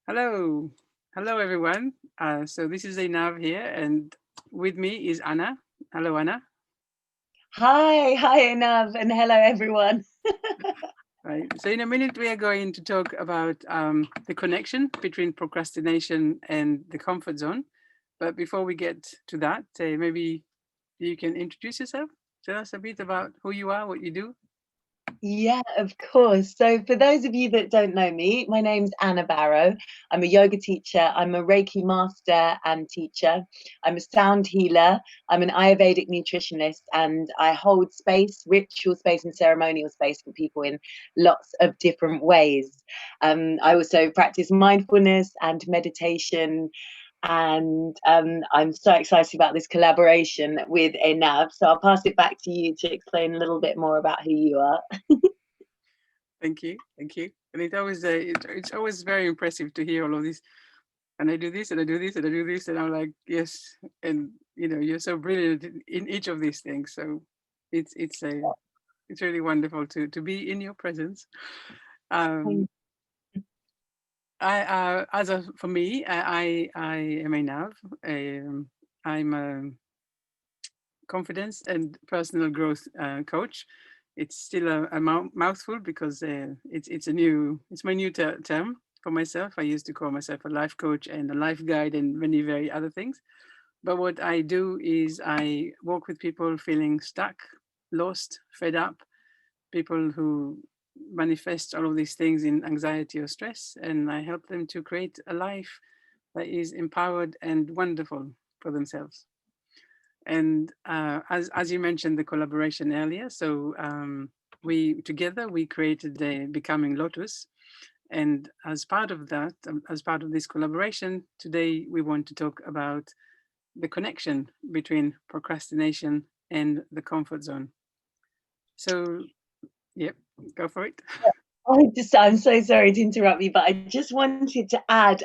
Hello, hello everyone. So this is Einav here, and with me is Anna. Hello, Anna. Hi, Einav, and hello everyone. Right. So in a minute we are going to talk about the connection between procrastination and the comfort zone. But before we get to that, maybe you can introduce yourself. Tell us a bit about who you are, what you do. Yeah, of course. So, for those of you that don't know me, my name's Anna Barrow. I'm a yoga teacher, I'm a Reiki master and teacher, I'm a sound healer, I'm an Ayurvedic nutritionist, and I hold space, ritual space, and ceremonial space for people in lots of different ways. I also practice mindfulness and meditation. And I'm so excited about this collaboration with einav. So I'll pass it back to you to explain a little bit more about who you are. Thank you, thank you. And it's always very impressive to hear all of this. And I do this, and I do this, and I do this, and I'm like, yes. And you're so brilliant in each of these things. So it's really wonderful to be in your presence. Um, for me, I am a nav. I'm a confidence and personal growth coach. It's still a mouthful because it's my new term for myself. I used to call myself a life coach and a life guide and many very other things. But what I do is I work with people feeling stuck, lost, fed up, people who manifest all of these things in anxiety or stress, and I help them to create a life that is empowered and wonderful for themselves. And as you mentioned, the collaboration earlier, so we together we created the Becoming Lotus, and as part of that, as part of this collaboration, today we want to talk about the connection between procrastination and the comfort zone. So, yep, go for it. I'm so sorry to interrupt you, but I just wanted to add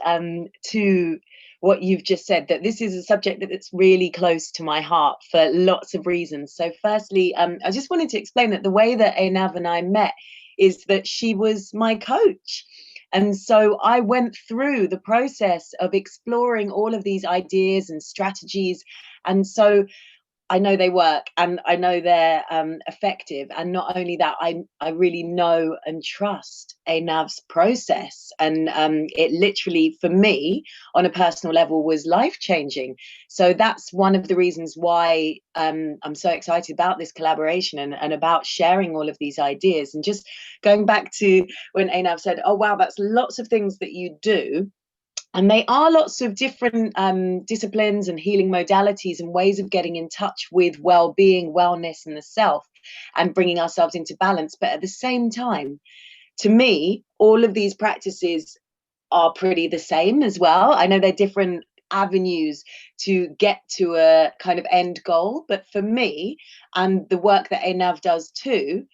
to what you've just said, that this is a subject that's really close to my heart for lots of reasons. So, firstly, I just wanted to explain that the way that Einav and I met is that she was my coach. And so I went through the process of exploring all of these ideas and strategies. And so I know they work and I know they're effective. And not only that, I really know and trust Einav's process. And it literally, for me, on a personal level, was life changing. So that's one of the reasons why I'm so excited about this collaboration and about sharing all of these ideas. And just going back to when Einav said, oh, wow, that's lots of things that you do, and they are lots of different disciplines and healing modalities and ways of getting in touch with well-being, wellness, and the self, and bringing ourselves into balance. But at the same time, to me, all of these practices are pretty the same as well. I know they're different avenues to get to a kind of end goal, but for me, and the work that einav does too,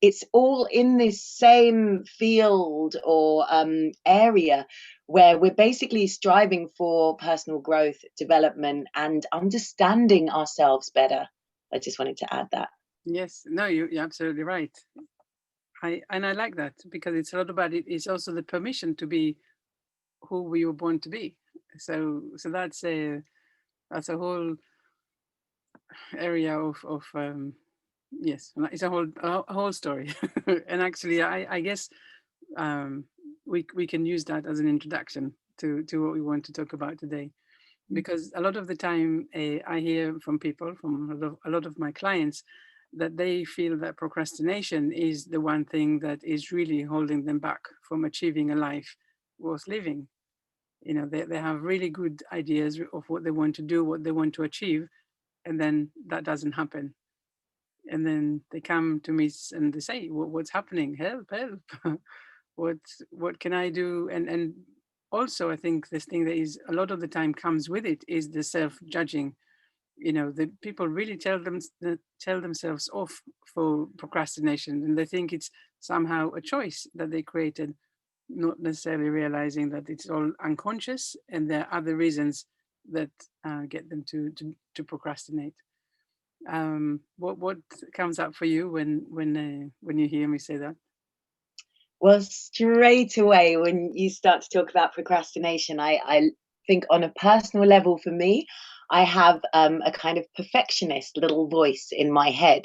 it's all in this same field or area where we're basically striving for personal growth, development, and understanding ourselves better. I just wanted to add that. Yes, no, you're absolutely right. I like that because it's a lot about it. It's also the permission to be who we were born to be. So that's a whole area of yes, it's a whole story. And actually, I guess um, we can use that as an introduction to what we want to talk about today. Because a lot of the time, I hear from people, from a lot of my clients, that they feel that procrastination is the one thing that is really holding them back from achieving a life worth living. They have really good ideas of what they want to do, what they want to achieve, and then that doesn't happen. And then they come to me and they say, What's happening? Help, help. what what can I do?" And also, I think this thing that is a lot of the time comes with it is the self-judging. The people really tell themselves off for procrastination, and they think it's somehow a choice that they created, not necessarily realizing that it's all unconscious and there are other reasons that get them to procrastinate. What comes up for you when you hear me say that? Well, straight away, when you start to talk about procrastination, I think on a personal level for me, I have a kind of perfectionist little voice in my head.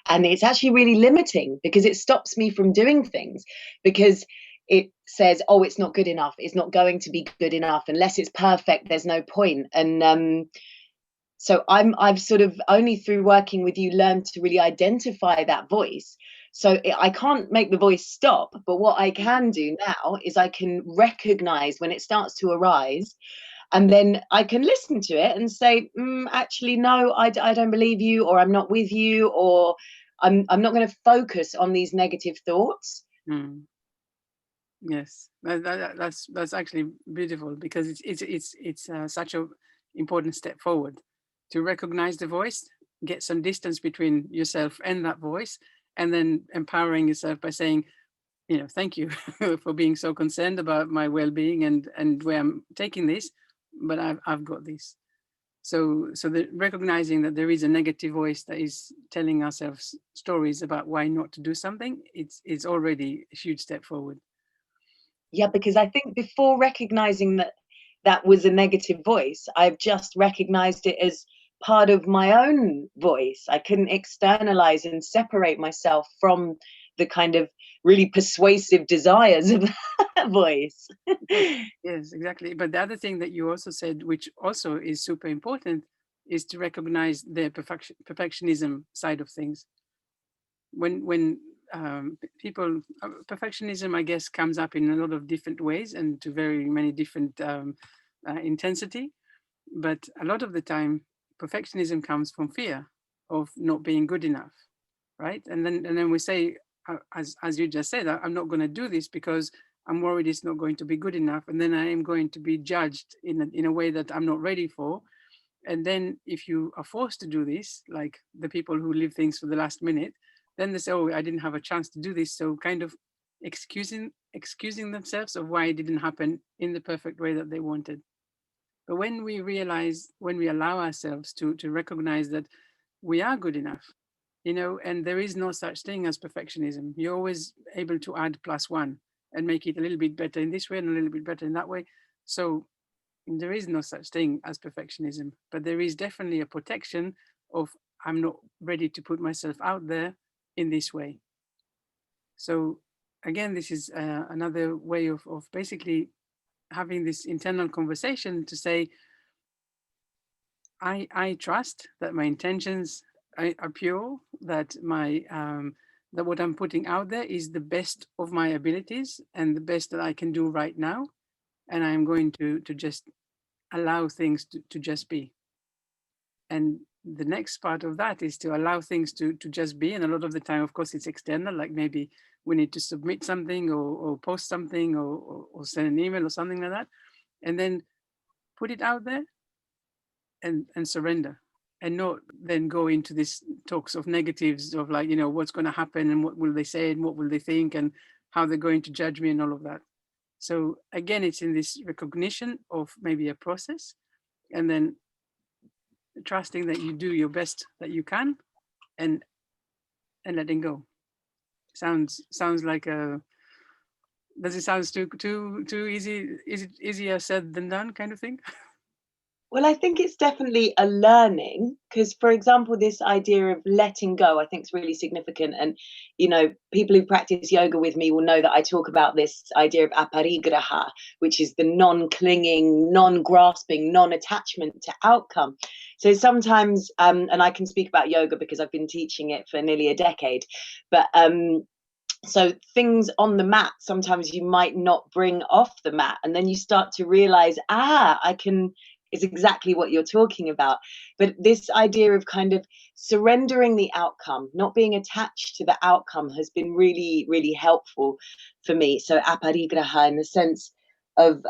And it's actually really limiting because it stops me from doing things, because it says, oh, it's not good enough. It's not going to be good enough. Unless it's perfect, there's no point. And so I've sort of only through working with you learned to really identify that voice. So I can't make the voice stop, but what I can do now is I can recognize when it starts to arise, and then I can listen to it and say, actually, no, I don't believe you, or I'm not with you, or I'm not going to focus on these negative thoughts. Mm. Yes, that's actually beautiful, because it's such a important step forward to recognize the voice, get some distance between yourself and that voice, and then empowering yourself by saying, thank you for being so concerned about my well-being and where I'm taking this, but I've got this. So the recognizing that there is a negative voice that is telling ourselves stories about why not to do something, it's already a huge step forward. Yeah, because I think before recognizing that that was a negative voice, I've just recognized it as part of my own voice. I couldn't externalize and separate myself from the kind of really persuasive desires of that voice. Yes, yes, exactly. But the other thing that you also said, which also is super important, is to recognize the perfectionism side of things. When people, perfectionism, I guess, comes up in a lot of different ways and to very many different intensity. But a lot of the time, perfectionism comes from fear of not being good enough, right? And then we say, as you just said, I'm not going to do this because I'm worried it's not going to be good enough, and then I am going to be judged in a way that I'm not ready for. And then if you are forced to do this, like the people who leave things for the last minute, then they say, oh, I didn't have a chance to do this, so kind of excusing themselves of why it didn't happen in the perfect way that they wanted. But when we realize, when we allow ourselves to recognize that we are good enough, and there is no such thing as perfectionism. You're always able to add plus one and make it a little bit better in this way and a little bit better in that way. So there is no such thing as perfectionism, but there is definitely a protection of, I'm not ready to put myself out there in this way. So again, this is another way of basically having this internal conversation to say, I trust that my intentions are pure, that that what I'm putting out there is the best of my abilities and the best that I can do right now. And I'm going to just allow things to just be. And the next part of that is to allow things to just be. And a lot of the time, of course, it's external, like maybe we need to submit something or post something or send an email or something like that. And then put it out there and surrender, and not then go into this talks of negatives of, like, what's going to happen and what will they say and what will they think and how they're going to judge me and all of that. So again, it's in this recognition of maybe a process, and then trusting that you do your best that you can, and letting go. Sounds like a, does it sound too easy? Is it easier said than done, kind of thing? Well, I think it's definitely a learning because, for example, this idea of letting go, I think is really significant. And, people who practice yoga with me will know that I talk about this idea of aparigraha, which is the non-clinging, non-grasping, non-attachment to outcome. So sometimes, and I can speak about yoga because I've been teaching it for nearly a decade, but so things on the mat, sometimes you might not bring off the mat, and then you start to realize, I can, is exactly what you're talking about. But this idea of kind of surrendering the outcome, not being attached to the outcome, has been really, really helpful for me. So aparigraha, in the sense of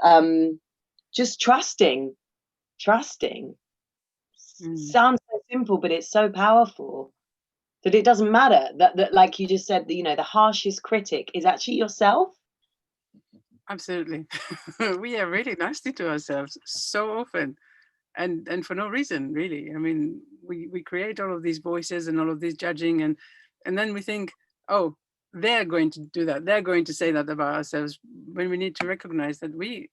just trusting. Mm. Sounds so simple, but it's so powerful that it doesn't matter that like you just said, the harshest critic is actually yourself. Absolutely. We are really nasty to ourselves so often, and for no reason, really. I mean, we create all of these voices and all of this judging, and then we think, oh, they're going to do that. They're going to say that about ourselves, when we need to recognize that we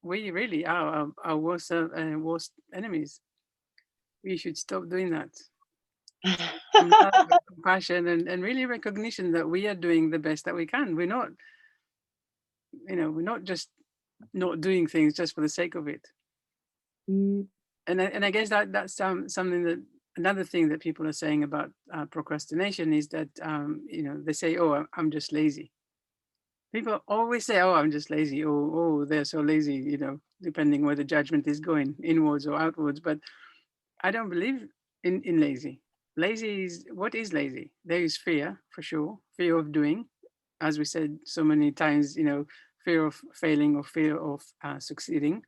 really are our worst enemies. We should stop doing that. Some love and compassion, and really recognition that we are doing the best that we can. We're not, we're not just not doing things just for the sake of it. Mm. And I guess that's something that, another thing that people are saying about procrastination is that they say, oh, I'm just lazy. People always say, oh, I'm just lazy. Oh, they're so lazy, depending where the judgment is going, inwards or outwards. But I don't believe in lazy. Lazy is, what is lazy? There is fear, for sure, fear of doing, as we said so many times, fear of failing or fear of succeeding.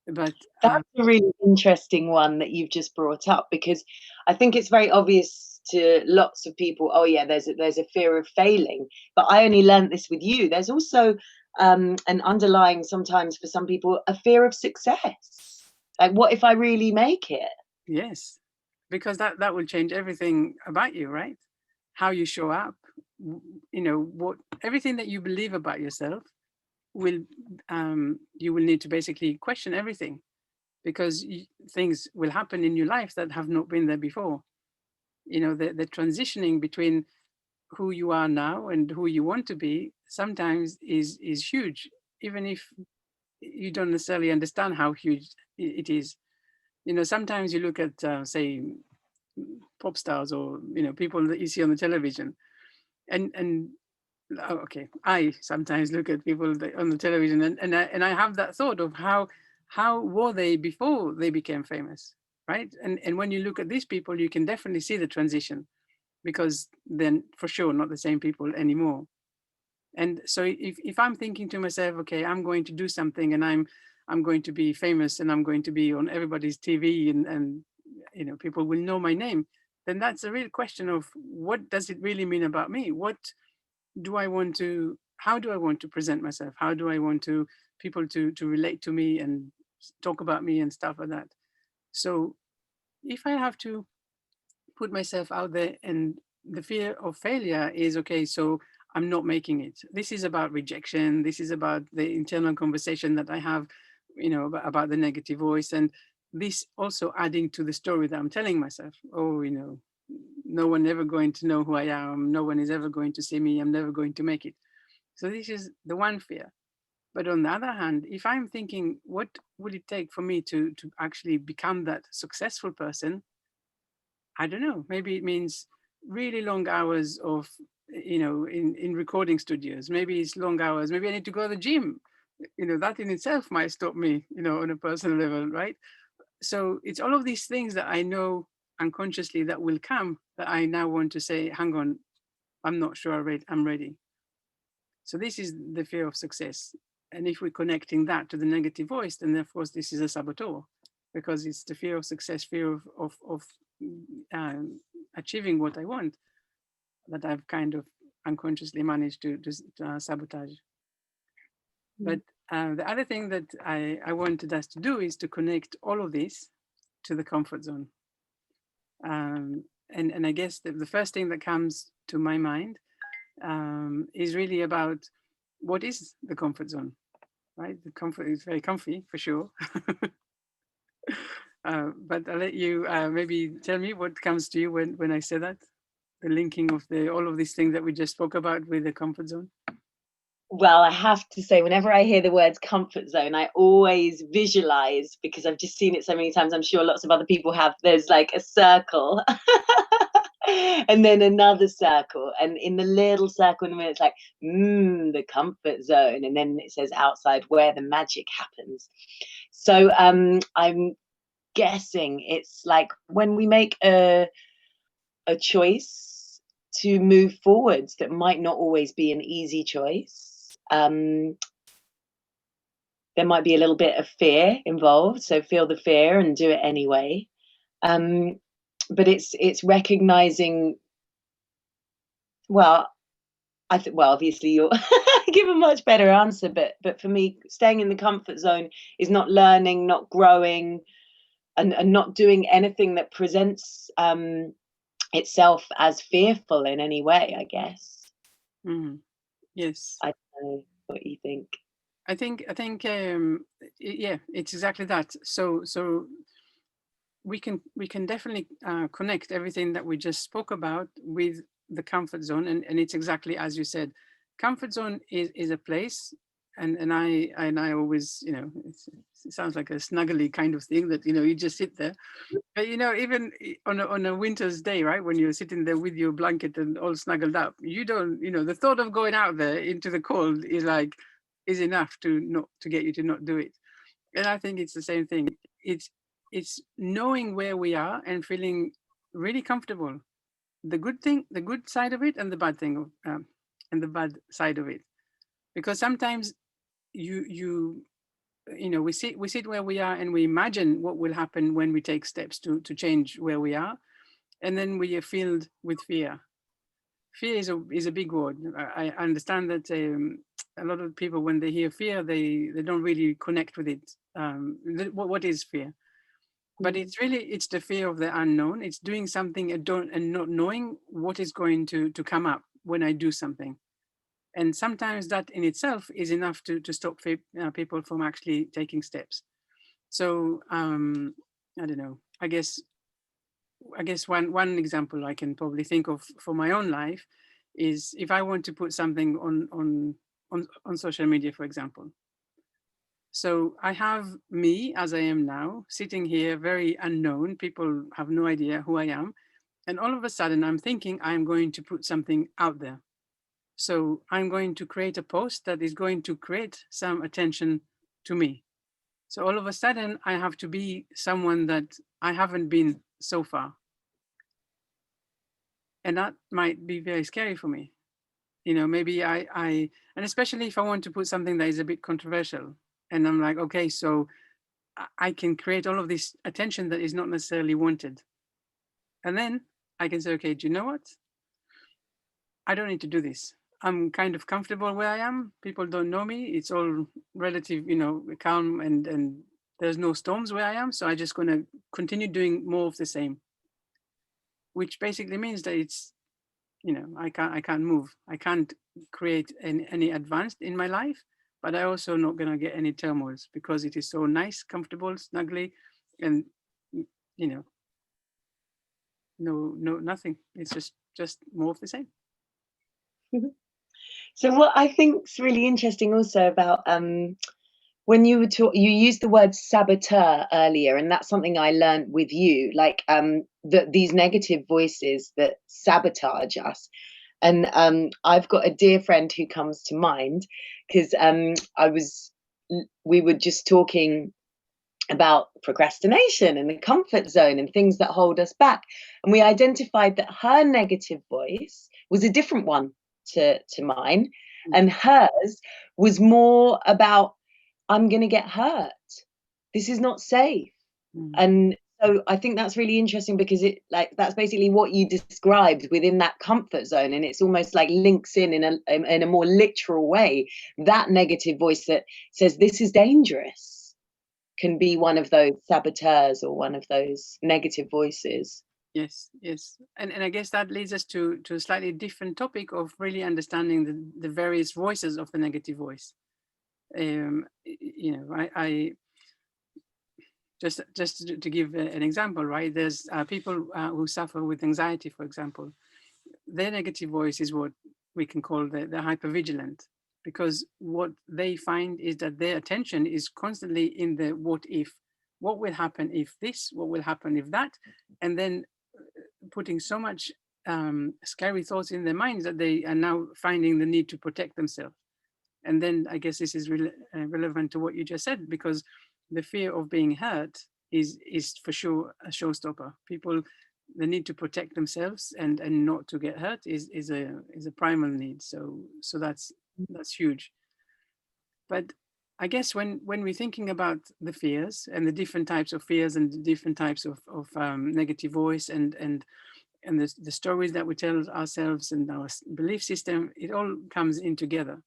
But That's a really interesting one that you've just brought up, because I think it's very obvious to lots of people, oh yeah, there's a fear of failing. But I only learned this with you. There's also an underlying, sometimes for some people, a fear of success. Like, what if I really make it? yes, because that will change everything about you, right? How you show up, what everything that you believe about yourself will, you will need to basically question everything, because things will happen in your life that have not been there before. The transitioning between who you are now and who you want to be sometimes is huge, even if you don't necessarily understand how huge it is. Sometimes you look at, say, pop stars, or people that you see on the television, and okay, I sometimes look at people on the television, and I have that thought of how were they before they became famous, right? And when you look at these people, you can definitely see the transition, because then for sure not the same people anymore. And so if I'm thinking to myself, okay, I'm going to do something, and I'm going to be famous, and I'm going to be on everybody's TV, and people will know my name, then that's a real question of, what does it really mean about me? What do I want to, how do I want to present myself? How do I want to people to relate to me and talk about me and stuff like that? So if I have to put myself out there, and the fear of failure is, okay, so I'm not making it. This is about rejection. This is about the internal conversation that I have, about the negative voice. And this also adding to the story that I'm telling myself. Oh, no one ever going to know who I am. No one is ever going to see me. I'm never going to make it. So this is the one fear. But on the other hand, if I'm thinking, what would it take for me to actually become that successful person? I don't know. Maybe it means really long hours of, in recording studios. Maybe it's long hours. Maybe I need to go to the gym. That in itself might stop me, on a personal level, right? So it's all of these things that I know unconsciously that will come, that I now want to say, hang on, I'm not sure I'm ready. So this is the fear of success. And if we're connecting that to the negative voice, then of course this is a saboteur, because it's the fear of success, fear of achieving what I want, that I've kind of unconsciously managed to sabotage. But the other thing that I wanted us to do is to connect all of this to the comfort zone. And I guess the first thing that comes to my mind is really about, what is the comfort zone, right? The comfort is very comfy, for sure. But I'll let you maybe tell me what comes to you when I say that, the linking of all of these things that we just spoke about with the comfort zone. Well, I have to say, whenever I hear the words comfort zone, I always visualize, because I've just seen it so many times, I'm sure lots of other people have, there's like a circle and then another circle. And in the little circle in the middle, it's like, the comfort zone. And then it says outside, where the magic happens. So I'm guessing it's like when we make a choice to move forwards that might not always be an easy choice. There might be a little bit of fear involved, so feel the fear and do it anyway. But it's recognizing. Well, obviously you'll give a much better answer, but for me, staying in the comfort zone is not learning, not growing, and not doing anything that presents itself as fearful in any way, I guess. Mhm. Yes. I don't know what you think. Yeah, it's exactly that. So we can definitely connect everything that we just spoke about with the comfort zone, and it's exactly as you said. Comfort zone is a place, and I always, it sounds like a snuggly kind of thing that you just sit there. But even on a winter's day, right, when you're sitting there with your blanket and all snuggled up, you don't, the thought of going out there into the cold is enough to get you to not do it. And I think it's the same thing. It's knowing where we are and feeling really comfortable. The good side of it, and the bad thing of, and the bad side of it. Because sometimes you you we sit where we are and we imagine what will happen when we take steps to change where we are, and then we are filled with fear. Fear is a big word. I understand that a lot of people, when they hear fear, they don't really connect with it. What is fear? But Mm. it's the fear of the unknown. It's doing something and not knowing what is going to come up when I do something. And sometimes that in itself is enough to stop people from actually taking steps. So I don't know. I guess one example I can probably think of for my own life is if I want to put something on social media, for example. So I have me as I am now, sitting here, very unknown. People have no idea who I am. And all of a sudden, I'm thinking I'm going to put something out there. So I'm going to create a post that is going to create some attention to me. So all of a sudden, I have to be someone that I haven't been so far. And that might be very scary for me. Maybe and especially if I want to put something that is a bit controversial. And I'm like, okay, so I can create all of this attention that is not necessarily wanted. And then I can say, okay, do you know what? I don't need to do this. I'm kind of comfortable where I am. People don't know me. It's all relative, calm, and there's no storms where I am. So I'm just going to continue doing more of the same, which basically means that I can't move. I can't create any advance in my life, but I also not going to get any turmoils because it is so nice, comfortable, snuggly, and you know no nothing. It's just more of the same. So what I think's really interesting also about when you you used the word saboteur earlier, and that's something I learned with you, like that these negative voices that sabotage us. And I've got a dear friend who comes to mind because we were just talking about procrastination and the comfort zone and things that hold us back, and we identified that her negative voice was a different one to mine, and hers was more about, I'm going to get hurt, this is not safe. Mm. And so I think that's really interesting because it, like, that's basically what you described within that comfort zone, and it's almost like links in a more literal way. That negative voice that says this is dangerous can be one of those saboteurs or one of those negative voices. Yes, yes, and I guess that leads us to a slightly different topic of really understanding the various voices of the negative voice. I just to give an example, right? There's people who suffer with anxiety, for example. Their negative voice is what we can call the hypervigilant, because what they find is that their attention is constantly in the what will happen if this, what will happen if that, and then putting so much scary thoughts in their minds that they are now finding the need to protect themselves. And then I guess this is relevant to what you just said, because the fear of being hurt is for sure a showstopper. People, the need to protect themselves and not to get hurt is a primal need. So that's huge. But I guess when we're thinking about the fears and the different types of fears and the different types of negative voice and the stories that we tell ourselves and our belief system, it all comes in together.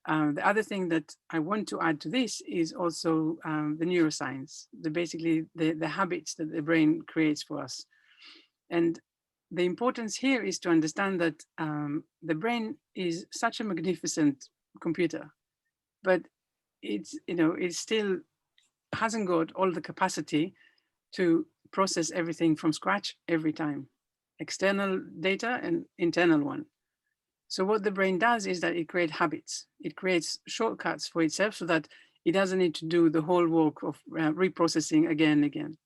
The other thing that I want to add to this is also the neuroscience, basically the habits that the brain creates for us. And the importance here is to understand that the brain is such a magnificent computer, but it's, it still hasn't got all the capacity to process everything from scratch every time, external data and internal one. So what the brain does is that it creates habits. It creates shortcuts for itself so that it doesn't need to do the whole work of reprocessing again and again.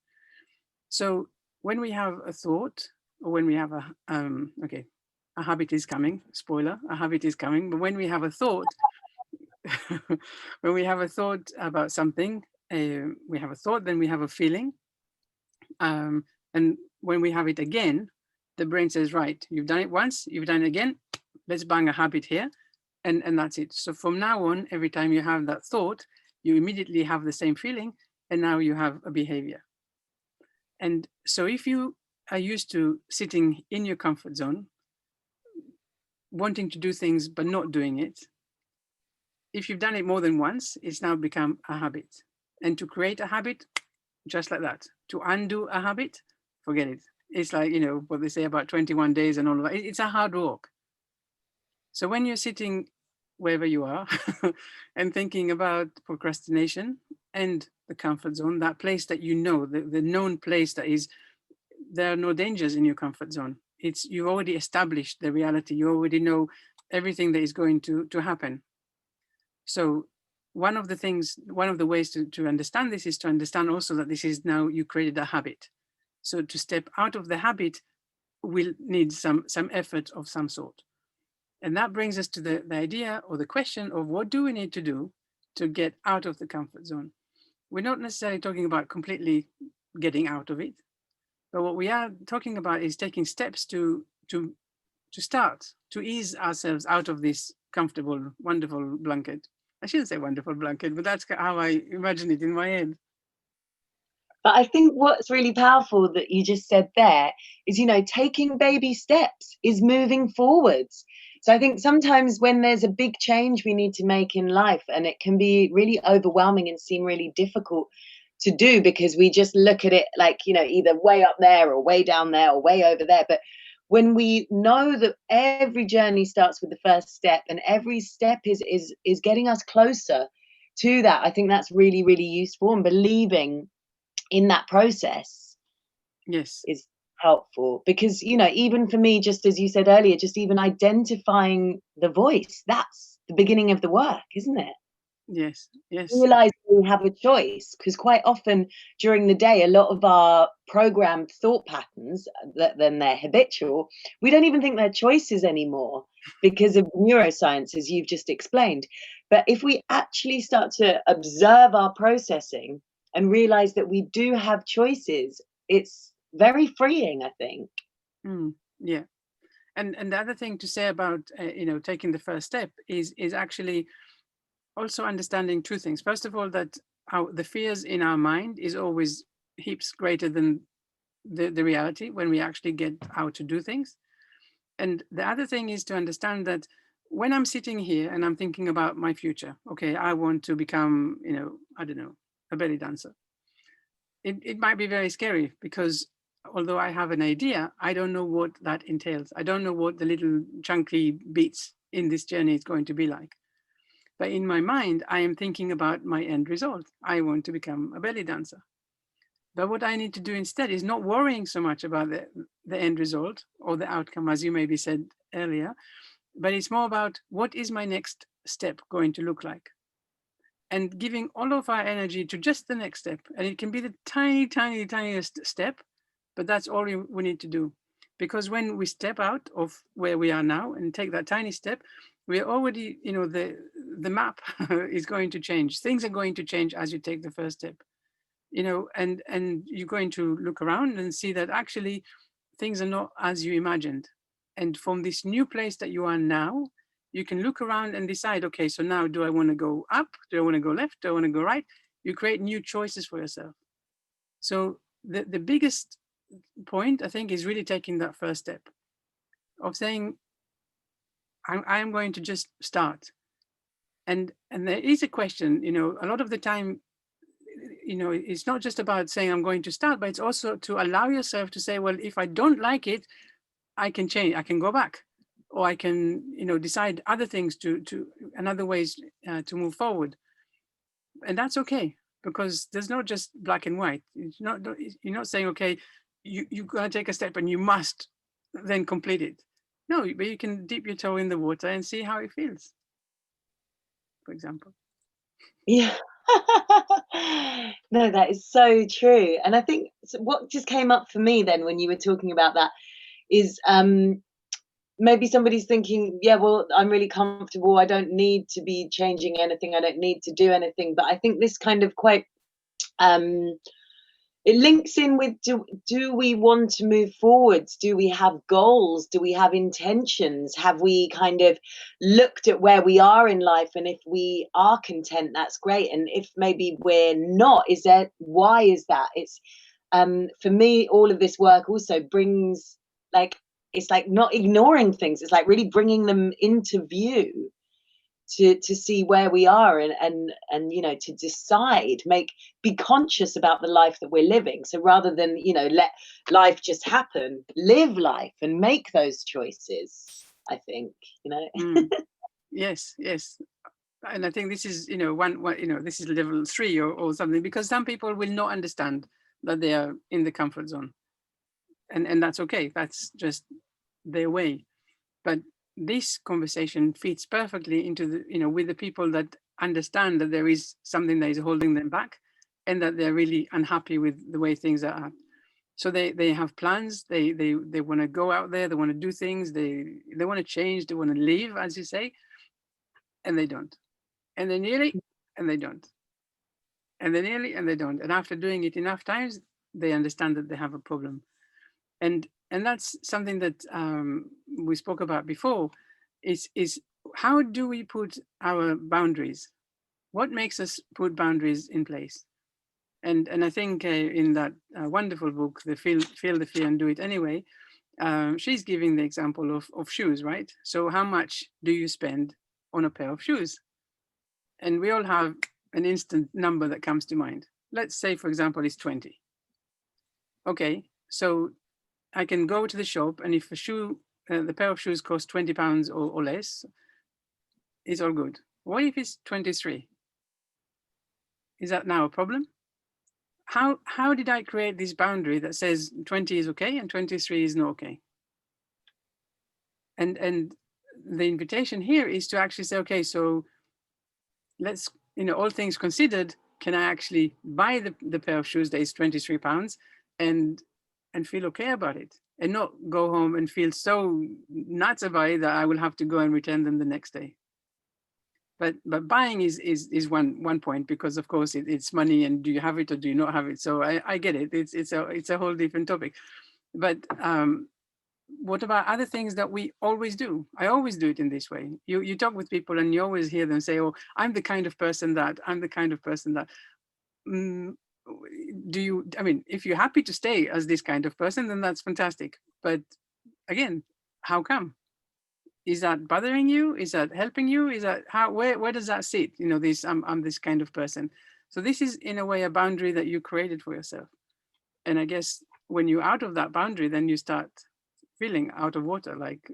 So when we have a thought, or when we have a habit is coming, spoiler, a habit is coming, but when we have a thought, when we have a thought about something, we have a thought, then we have a feeling. And when we have it again, the brain says, right, you've done it once, you've done it again, let's bang a habit here. And that's it. So from now on, every time you have that thought, you immediately have the same feeling, and now you have a behavior. And so if you are used to sitting in your comfort zone, wanting to do things but not doing it, if you've done it more than once, it's now become a habit. And to create a habit, just like that, to undo a habit, forget it. It's like, what they say about 21 days and all of that. It's a hard work. So when you're sitting wherever you are and thinking about procrastination and the comfort zone, that place that the known place that is, there are no dangers in your comfort zone. It's, you've already established the reality. You already know everything that is going to happen. So one of the ways to understand this is to understand also that this is now you created a habit. So to step out of the habit will need some effort of some sort. And that brings us to the idea or the question of what do we need to do to get out of the comfort zone? We're not necessarily talking about completely getting out of it, but what we are talking about is taking steps to start, to ease ourselves out of this comfortable, wonderful blanket. I shouldn't say wonderful blanket, but that's how I imagine it in my head. But I think what's really powerful that you just said there is, taking baby steps is moving forwards. So I think sometimes when there's a big change we need to make in life, and it can be really overwhelming and seem really difficult to do because we just look at it like, either way up there or way down there or way over there. But when we know that every journey starts with the first step and every step is getting us closer to that, I think that's really, really useful, and believing in that process is helpful. Because even for me, just as you said earlier, just even identifying the voice, that's the beginning of the work, isn't it? Yes. Realize we have a choice, because quite often during the day a lot of our programmed thought patterns, that then they're habitual, we don't even think they're choices anymore because of neuroscience, as you've just explained. But if we actually start to observe our processing and realize that we do have choices, it's very freeing, I think. Yeah. And the other thing to say about taking the first step is actually also understanding two things. First of all, that the fears in our mind is always heaps greater than the reality when we actually get out to do things. And the other thing is to understand that when I'm sitting here and I'm thinking about my future, okay, I want to become, I don't know, a belly dancer. It might be very scary because although I have an idea, I don't know what that entails. I don't know what the little chunky beats in this journey is going to be like. But in my mind, I am thinking about my end result. I want to become a belly dancer. But what I need to do instead is not worrying so much about the end result or the outcome, as you maybe said earlier, but it's more about what is my next step going to look like? And giving all of our energy to just the next step. And it can be the tiny, tiny, tiniest step, but that's all we need to do. Because when we step out of where we are now and take that tiny step, we're already, the map is going to change. Things are going to change as you take the first step, and you're going to look around and see that actually things are not as you imagined. And from this new place that you are now, you can look around and decide, okay, so now do I want to go up? Do I want to go left? Do I want to go right? You create new choices for yourself. So the biggest point, I think, is really taking that first step of saying, I'm going to just start. And there is a question, a lot of the time, it's not just about saying I'm going to start, but it's also to allow yourself to say, well, if I don't like it, I can change, I can go back, or I can, decide other things to and other ways to move forward. And that's okay, because there's not just black and white. You're not saying, okay, you gotta take a step and you must then complete it. No, but you can dip your toe in the water and see how it feels, for example. Yeah. No, that is so true. And I think what just came up for me then when you were talking about that is maybe somebody's thinking, yeah, well, I'm really comfortable. I don't need to be changing anything. I don't need to do anything. But I think this kind of quite it links in with, do we want to move forwards? Do we have goals? Do we have intentions? Have we kind of looked at where we are in life? And if we are content, that's great. And if maybe we're not, why is that? It's for me, all of this work also brings, like, it's like not ignoring things. It's like really bringing them into view to see where we are, and to decide, be conscious about the life that we're living. So rather than let life just happen, live life and make those choices, I think. Yes, yes. And I think this is one this is level 3 or something, because some people will not understand that they are in the comfort zone, and that's okay. That's just their way. But this conversation fits perfectly into the with the people that understand that there is something that is holding them back, and that they're really unhappy with the way things are. So they have plans. They want to go out there. They want to do things. They want to change. They want to live, as you say, and they don't. And they nearly, and they don't. And they nearly, and they don't. And after doing it enough times, they understand that they have a problem. And that's something that we spoke about before. Is how do we put our boundaries? What makes us put boundaries in place? And I think in that wonderful book, the feel the fear and do it anyway, she's giving the example of shoes, right? So how much do you spend on a pair of shoes? And we all have an instant number that comes to mind. Let's say, for example, it's 20. Okay, so I can go to the shop, and if the pair of shoes costs £20 or less, it's all good. What if it's 23? Is that now a problem? How did I create this boundary that says 20 is okay and 23 is not okay? And the invitation here is to actually say, okay, so let's, all things considered, can I actually buy the pair of shoes that is £23 and feel okay about it, and not go home and feel so nuts about it that I will have to go and return them the next day? But buying is one point, because of course it's money, and do you have it or do you not have it? So I get it. It's a whole different topic. But what about other things that we always do? I always do it in this way. You talk with people and you always hear them say, "Oh, I'm the kind of person that. I'm the kind of person that." Do you? I mean, if you're happy to stay as this kind of person, then that's fantastic. But again, how come? Is that bothering you? Is that helping you? Is that where does that sit? This I'm this kind of person. So this is in a way a boundary that you created for yourself. And I guess when you're out of that boundary, then you start feeling out of water, like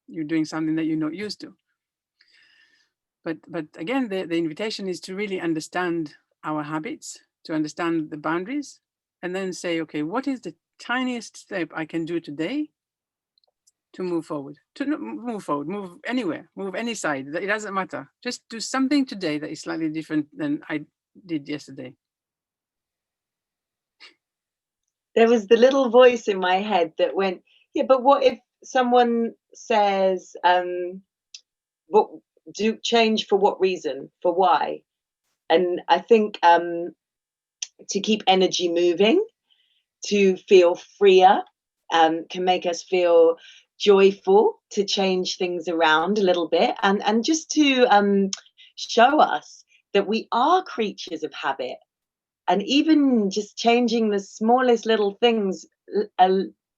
you're doing something that you're not used to. But again, the invitation is to really understand our habits, to understand the boundaries, and then say, okay, what is the tiniest step I can do today to move forward, move anywhere, move any side. It doesn't matter. Just do something today that is slightly different than I did yesterday. There was the little voice in my head that went, yeah, but what if someone says, what do change for what reason, for why? And I think to keep energy moving, to feel freer, can make us feel joyful, to change things around a little bit, and just to show us that we are creatures of habit. And even just changing the smallest little things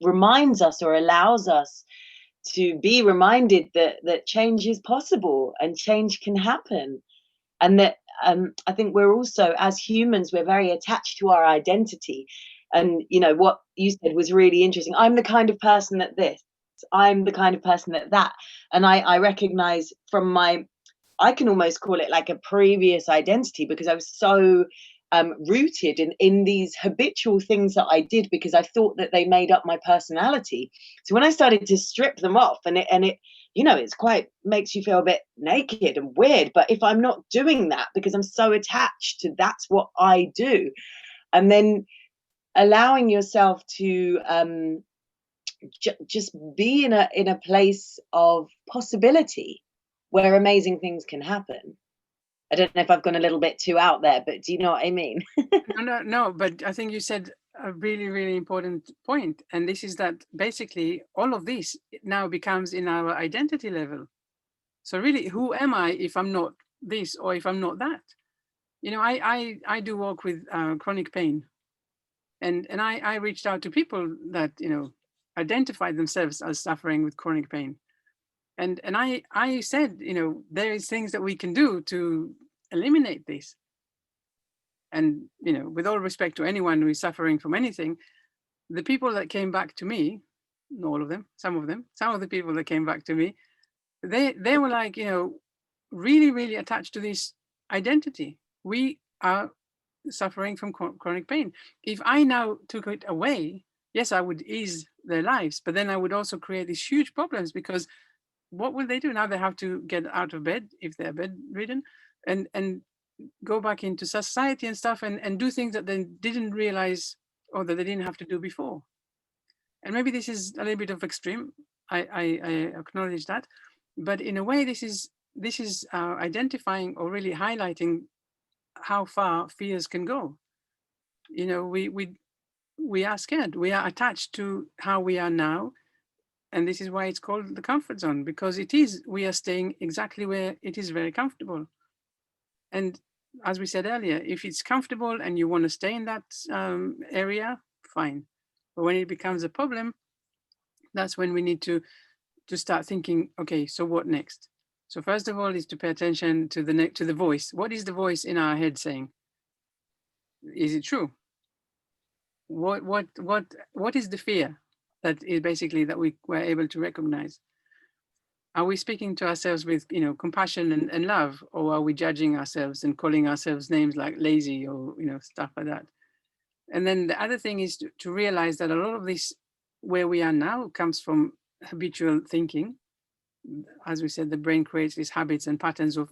reminds us, or allows us to be reminded that change is possible and change can happen. And that I think we're also, as humans, we're very attached to our identity. And what you said was really interesting. I'm the kind of person that this. I'm the kind of person that and I recognize from I can almost call it like a previous identity, because I was so rooted in these habitual things that I did because I thought that they made up my personality. So when I started to strip them off, and it it's quite, makes you feel a bit naked and weird. But if I'm not doing that because I'm so attached to that's what I do, and then allowing yourself to just be in a place of possibility where amazing things can happen. I don't know if I've gone a little bit too out there, but do you know what I mean? No, but I think you said a really, really important point. And this is that basically all of this now becomes in our identity level. So really, who am I if I'm not this or if I'm not that? I do work with chronic pain. And I reached out to people that, identified themselves as suffering with chronic pain. And I said, there is things that we can do to eliminate this. And with all respect to anyone who is suffering from anything, the people that came back to me, not all of them, some of the people that came back to me, they were like, really, really attached to this identity. We are suffering from chronic pain. If I now took it away, yes, I would ease their lives, but then I would also create these huge problems, because what will they do now? They have to get out of bed if they're bedridden, and go back into society and stuff, and do things that they didn't realize or that they didn't have to do before. And maybe this is a little bit of extreme. I acknowledge that, but in a way, this is identifying or really highlighting how far fears can go. We are scared. We are attached to how we are now, and this is why it's called the comfort zone, because we are staying exactly where it is very comfortable. And as we said earlier, if it's comfortable and you want to stay in that area, fine. But when it becomes a problem, that's when we need to start thinking, okay, so what next? So first of all is to pay attention to the voice. What is the voice in our head saying? Is it true? What is the fear that is basically that we were able to recognize? Are we speaking to ourselves with compassion and love, or are we judging ourselves and calling ourselves names like lazy or stuff like that? And then the other thing is to realize that a lot of this where we are now comes from habitual thinking. As we said, the brain creates these habits and patterns of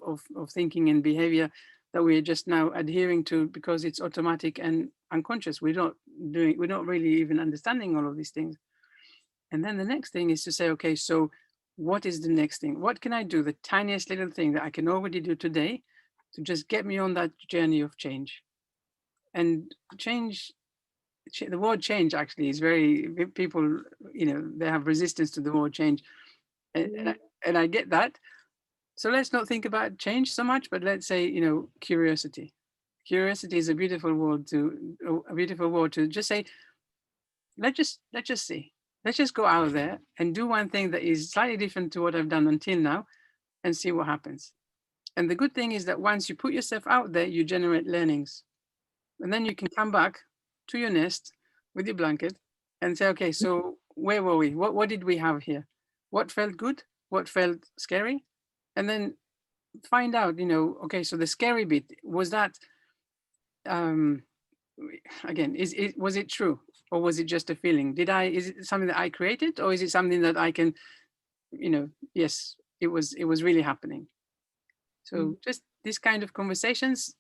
thinking and behavior that we are just now adhering to because it's automatic and unconscious. We're not really even understanding all of these things. And then the next thing is to say, okay, so what is the next thing? What can I do? The tiniest little thing that I can already do today to just get me on that journey of change. And the word change actually is very, people, they have resistance to the word change. And I get that. So let's not think about change so much, but let's say, curiosity. Curiosity is a beautiful word to just say, let's just see. Let's just go out there and do one thing that is slightly different to what I've done until now and see what happens. And the good thing is that once you put yourself out there, you generate learnings. And then you can come back to your nest with your blanket and say, okay, so where were we? What did we have here? What felt good? What felt scary? And then find out, okay, so the scary bit, was that, again, was it true? Or was it just a feeling? Is it something that I created, or is it something that I can, yes, it was really happening. So just these kind of conversations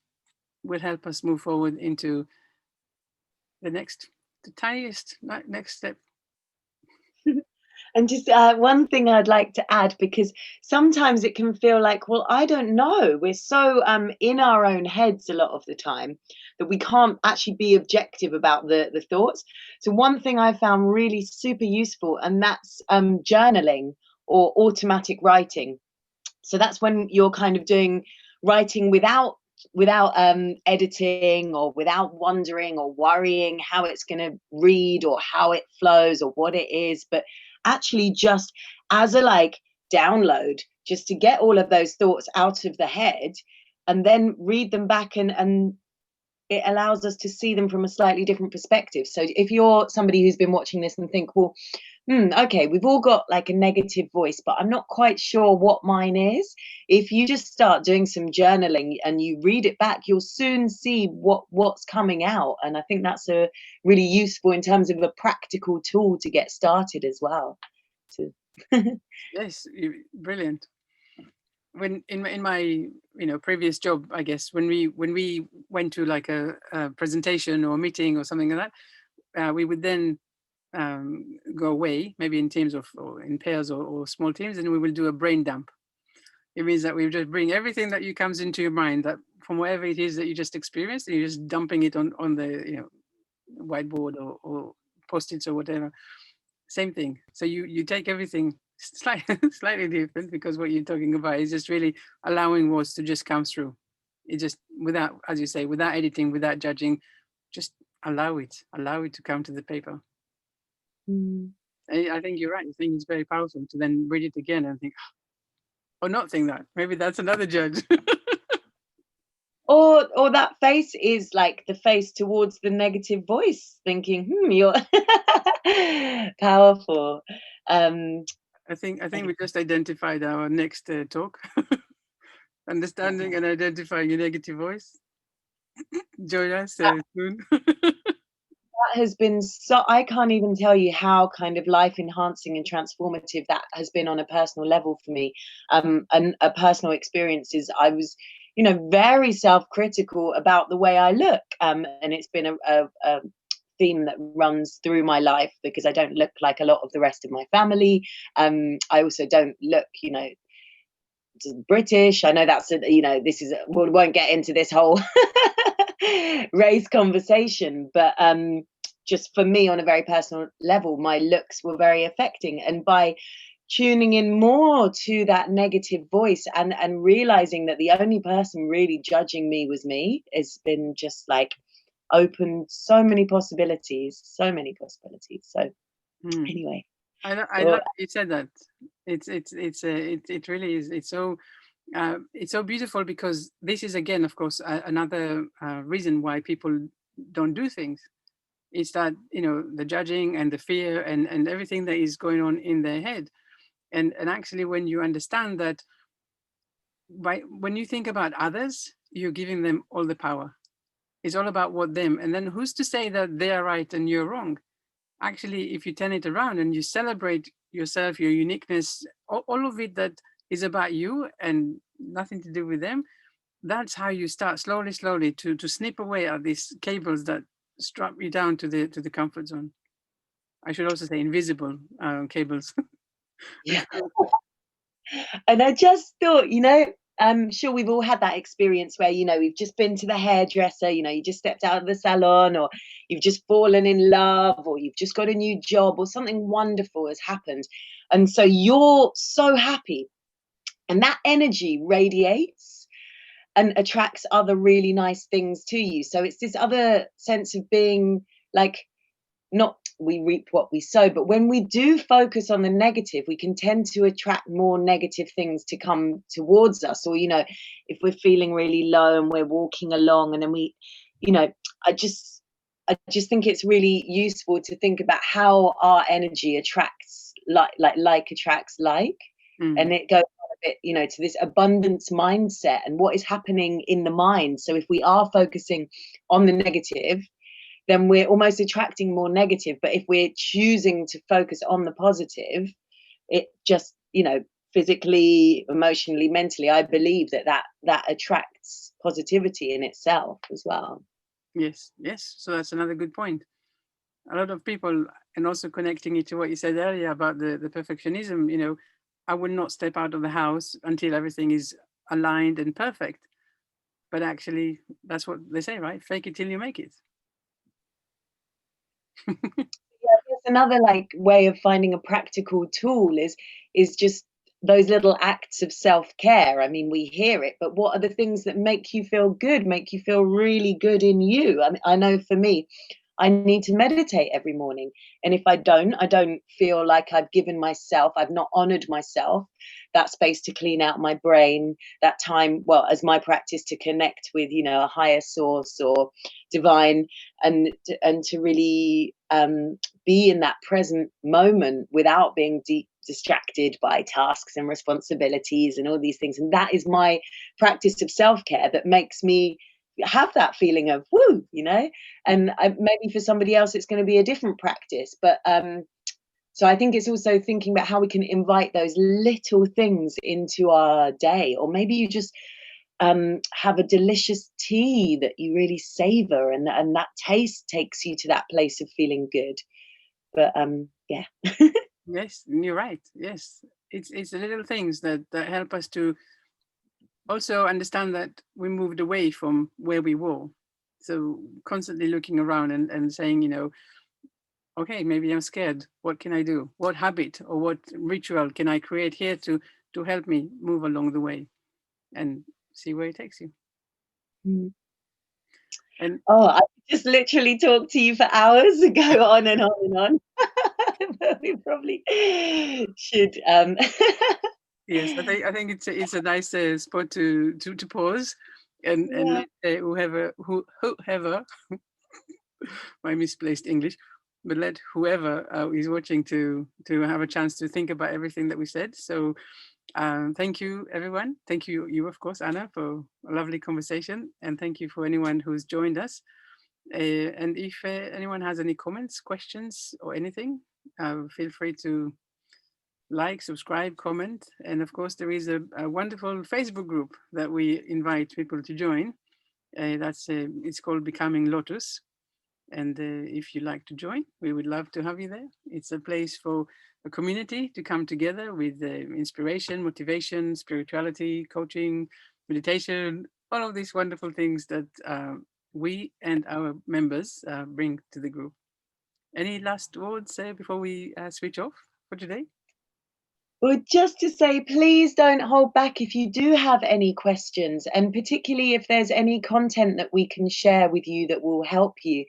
will help us move forward into the tiniest next step. And just one thing I'd like to add, because sometimes it can feel like, well, I don't know. We're so in our own heads a lot of the time that we can't actually be objective about the thoughts. So one thing I found really super useful, and that's journaling or automatic writing. So that's when you're kind of doing writing without editing, or without wondering or worrying how it's going to read or how it flows or what it is, but actually just as a download, just to get all of those thoughts out of the head and then read them back, and it allows us to see them from a slightly different perspective. So if you're somebody who's been watching this and think, well, Okay, we've all got like a negative voice, but I'm not quite sure what mine is. If you just start doing some journaling and you read it back, you'll soon see what's coming out. And I think that's a really useful in terms of a practical tool to get started as well. To Yes, brilliant. When in my previous job, I guess when we went to like a presentation or a meeting or something like that, we would then go away, maybe in teams or in pairs or small teams, and we will do a brain dump. It means that we just bring everything that you comes into your mind, that from whatever it is that you just experienced, and you're just dumping it on the whiteboard or post-its or whatever. Same thing. So you take everything slightly different, because what you're talking about is just really allowing words to just come through. It just, without, as you say, without editing, without judging, just allow it to come to the paper. I think you're right. I think it's very powerful to then read it again and think, or not think that. Maybe that's another judge. or that face is like the face towards the negative voice, thinking, you're powerful. I think we just identified our next talk. Understanding and identifying your negative voice. Join us soon. That has been so, I can't even tell you how kind of life enhancing and transformative that has been on a personal level for me. And a personal experience is I was, very self-critical about the way I look. And it's been a theme that runs through my life, because I don't look like a lot of the rest of my family. I also don't look, British. I know that's this is, we won't get into this whole race conversation, but just for me on a very personal level, my looks were very affecting. And by tuning in more to that negative voice and realizing that the only person really judging me was me, has been just like opened so many possibilities. So anyway, I love you said that. It really is. It's so beautiful, because this is, again, of course, another reason why people don't do things. It's that the judging and the fear and everything that is going on in their head, and actually when you understand that, when you think about others, you're giving them all the power. It's all about what them, and then who's to say that they are right and you're wrong? Actually, if you turn it around and you celebrate yourself, your uniqueness, all of it that is about you and nothing to do with them, that's how you start slowly to snip away at these cables that strap you down to the comfort zone. I should also say invisible cables. yeah. And I just thought, I'm sure we've all had that experience where, we've just been to the hairdresser, you just stepped out of the salon, or you've just fallen in love, or you've just got a new job, or something wonderful has happened. And so you're so happy, and that energy radiates and attracts other really nice things to you. So it's this other sense of being like, not we reap what we sow, but when we do focus on the negative, we can tend to attract more negative things to come towards us. Or if we're feeling really low and we're walking along, and then we, I just think it's really useful to think about how our energy attracts like attracts like. And it goes on a bit, to this abundance mindset and what is happening in the mind. So if we are focusing on the negative, then we're almost attracting more negative. But if we're choosing to focus on the positive, it just, physically, emotionally, mentally, I believe that attracts positivity in itself as well. Yes. So that's another good point. A lot of people, and also connecting it to what you said earlier about the perfectionism, I would not step out of the house until everything is aligned and perfect. But actually, that's what they say, right? Fake it till you make it. There's another way of finding a practical tool is just those little acts of self-care. I mean, we hear it, but what are the things that make you feel good, make you feel really good in you? I mean, I know for me, I need to meditate every morning. And if I don't feel like I've given myself, I've not honored myself, that space to clean out my brain, that time, well, as my practice to connect with, a higher source or divine, and to really be in that present moment without being distracted by tasks and responsibilities and all these things. And that is my practice of self-care that makes me have that feeling of woo, you know. And maybe for somebody else it's going to be a different practice, but so I think it's also thinking about how we can invite those little things into our day. Or maybe you just have a delicious tea that you really savor, and that taste takes you to that place of feeling good. But yeah. Yes, you're right. Yes, it's the little things that help us to also understand that we moved away from where we were. So constantly looking around and saying, you know, okay, maybe I'm scared. What can I do? What habit or what ritual can I create here to help me move along the way and see where it takes you? Mm. And Oh, I could just literally talk to you for hours and go on and on and on. But we probably should. yes, I think it's a nice spot to pause and Yeah. let whoever my misplaced English, but let whoever is watching to have a chance to think about everything that we said. So thank you, everyone. Thank you, of course, Anna, for a lovely conversation, and thank you for anyone who's joined us. And if anyone has any comments, questions, or anything, feel free to like, subscribe, comment, and of course, there is a wonderful Facebook group that we invite people to join. It's called Becoming Lotus. And if you'd like to join, we would love to have you there. It's a place for a community to come together with inspiration, motivation, spirituality, coaching, meditation, all of these wonderful things that we and our members bring to the group. Any last words before we switch off for today? Well, just to say, please don't hold back if you do have any questions, and particularly if there's any content that we can share with you that will help you.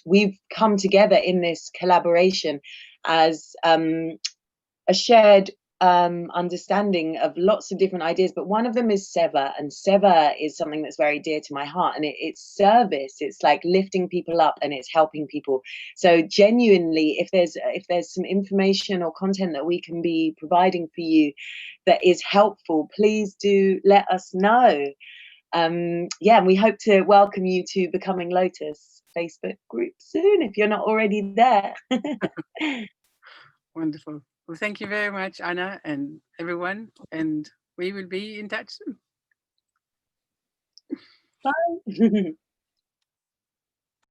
We've come together in this collaboration as a shared understanding of lots of different ideas, but one of them is Seva, and Seva is something that's very dear to my heart, and it's service. It's like lifting people up and it's helping people. So genuinely, if there's some information or content that we can be providing for you that is helpful, please do let us know. Yeah, and we hope to welcome you to Becoming Lotus Facebook group soon if you're not already there. Wonderful. Well, thank you very much, Anna, and everyone. And we will be in touch soon. Bye.